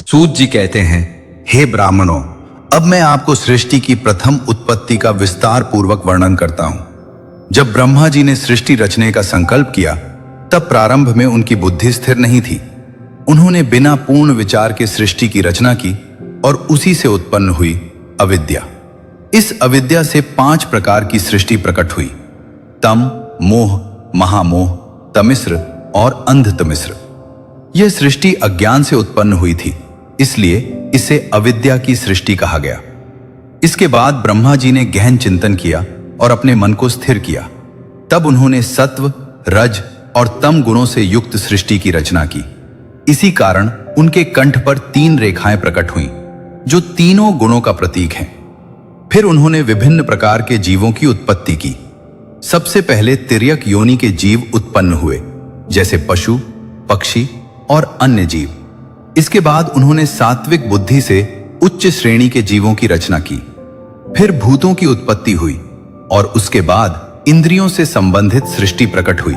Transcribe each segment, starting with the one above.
सूत जी कहते हैं, हे ब्राह्मणों, अब मैं आपको सृष्टि की प्रथम उत्पत्ति का विस्तार पूर्वक वर्णन करता हूं। जब ब्रह्मा जी ने सृष्टि रचने का संकल्प किया, तब प्रारंभ में उनकी बुद्धि स्थिर नहीं थी। उन्होंने बिना पूर्ण विचार के सृष्टि की रचना की और उसी से उत्पन्न हुई अविद्या। इस अविद्या से 5 प्रकार की सृष्टि प्रकट हुई: तम, मोह, महामोह, तमिस्र और अंधतमिस्र। यह सृष्टि अज्ञान से उत्पन्न हुई थी, इसलिए इसे अविद्या की सृष्टि कहा गया। इसके बाद ब्रह्मा जी ने गहन चिंतन किया और अपने मन को स्थिर किया। तब उन्होंने सत्व, रज और तम गुणों से युक्त सृष्टि की रचना की। इसी कारण उनके कंठ पर 3 रेखाएं प्रकट हुईं, जो तीनों गुणों का प्रतीक हैं। फिर उन्होंने विभिन्न प्रकार के जीवों की उत्पत्ति की। सबसे पहले तिर्यक योनि के जीव उत्पन्न हुए, जैसे पशु, पक्षी और अन्य जीव। इसके बाद उन्होंने सात्विक बुद्धि से उच्च श्रेणी के जीवों की रचना की। फिर भूतों की उत्पत्ति हुई और उसके बाद इंद्रियों से संबंधित सृष्टि प्रकट हुई।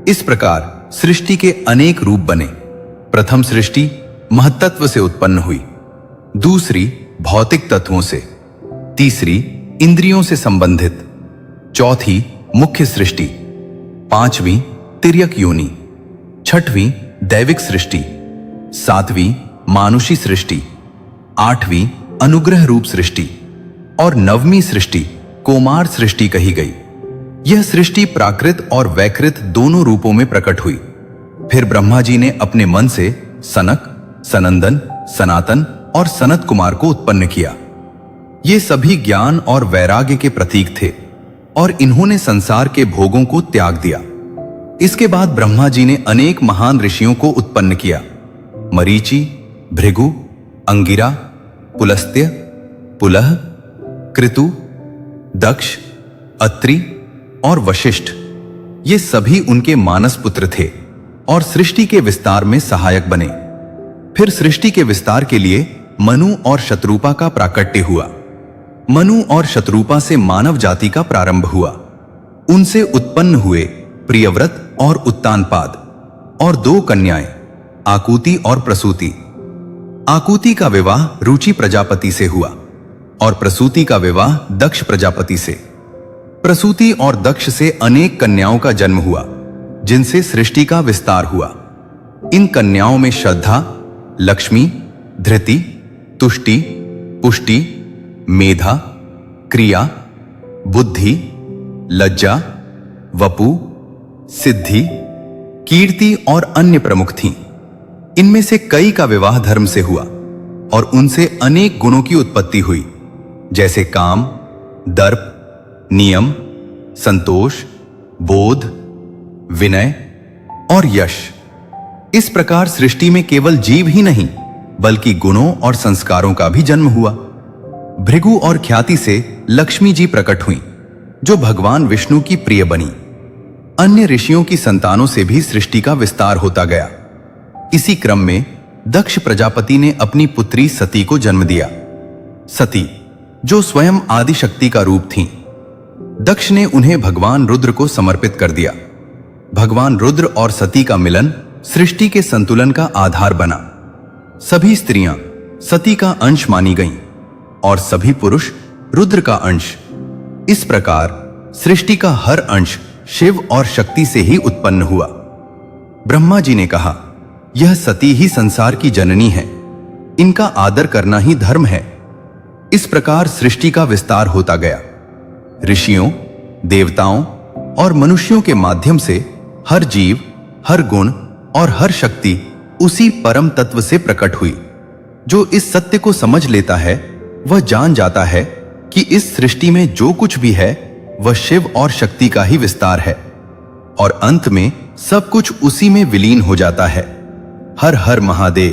इस प्रकार सृष्टि के अनेक रूप बने। प्रथम सृष्टि महत्त्व से उत्पन्न हुई, दूसरी भौतिक तत्वों से, तीसरी इंद्रियों से संबंधित, चौथी मुख्य सृष्टि, 5वीं तिर्यक योनि, 6वीं दैविक सृष्टि, 7वीं मानुषी सृष्टि, 8वीं अनुग्रह रूप सृष्टि और 9वीं सृष्टि कोमार सृष्टि कही गई। यह सृष्टि प्राकृत और वैकृत दोनों रूपों में प्रकट हुई। फिर ब्रह्मा जी ने अपने मन से सनक, सनंदन, सनातन और सनत कुमार को उत्पन्न किया। ये सभी ज्ञान और वैराग्य के प्रतीक थे और इन्होंने संसार के भोगों को त्याग दिया। इसके बाद ब्रह्मा जी ने अनेक महान ऋषियों को उत्पन्न किया: मरीचि, भृगु, अंगिरा, पुलस्त्य, पुलह, कृतु, दक्ष, अत्रि और वशिष्ठ। ये सभी उनके मानस पुत्र थे और सृष्टि के विस्तार में सहायक बने। फिर सृष्टि के विस्तार के लिए मनु और शत्रुपा का प्राकट्य हुआ। मनु और शत्रुपा से मानव जाति का प्रारंभ हुआ। उनसे उत्पन्न हुए प्रियव्रत और उत्तानपाद और 2 कन्याएं, आकुति और प्रसूति। आकुति का विवाह रुचि प्रजापति से हुआ और प्रसूति का विवाह दक्ष प्रजापति से। प्रसूति और दक्ष से अनेक कन्याओं का जन्म हुआ, जिनसे सृष्टि का विस्तार हुआ। इन कन्याओं में श्रद्धा, लक्ष्मी, धृति, तुष्टि, पुष्टि, मेधा, क्रिया, बुद्धि, लज्जा, वपु, सिद्धि, कीर्ति और अन्य प्रमुख थीं। इनमें से कई का विवाह धर्म से हुआ और उनसे अनेक गुणों की उत्पत्ति हुई, जैसे काम, दर्प, नियम, संतोष, बोध, विनय और यश। इस प्रकार सृष्टि में केवल जीव ही नहीं, बल्कि गुणों और संस्कारों का भी जन्म हुआ। भृगु और ख्याति से लक्ष्मी जी प्रकट हुईं, जो भगवान विष्णु की प्रिय बनी। अन्य ऋषियों की संतानों से भी सृष्टि का विस्तार होता गया। इसी क्रम में दक्ष प्रजापति ने अपनी पुत्री सती को जन्म दिया। सती, जो स्वयं आदि शक्ति का रूप थीं, दक्ष ने उन्हें भगवान रुद्र को समर्पित कर दिया। भगवान रुद्र और सती का मिलन सृष्टि के संतुलन का आधार बना। सभी स्त्रियां सती का अंश मानी गईं और सभी पुरुष रुद्र का अंश। इस प्रकार सृष्टि का हर अंश शिव और शक्ति से ही उत्पन्न हुआ। ब्रह्मा जी ने कहा, यह सती ही संसार की जननी है, इनका आदर करना ही धर्म है। इस प्रकार सृष्टि का विस्तार होता गया। ऋषियों, देवताओं और मनुष्यों के माध्यम से हर जीव, हर गुण और हर शक्ति उसी परम तत्व से प्रकट हुई। जो इस सत्य को समझ लेता है, वह जान जाता है कि इस सृष्टि में जो कुछ भी है वह शिव और शक्ति का ही विस्तार है और अंत में सब कुछ उसी में विलीन हो जाता है। हर हर महादेव।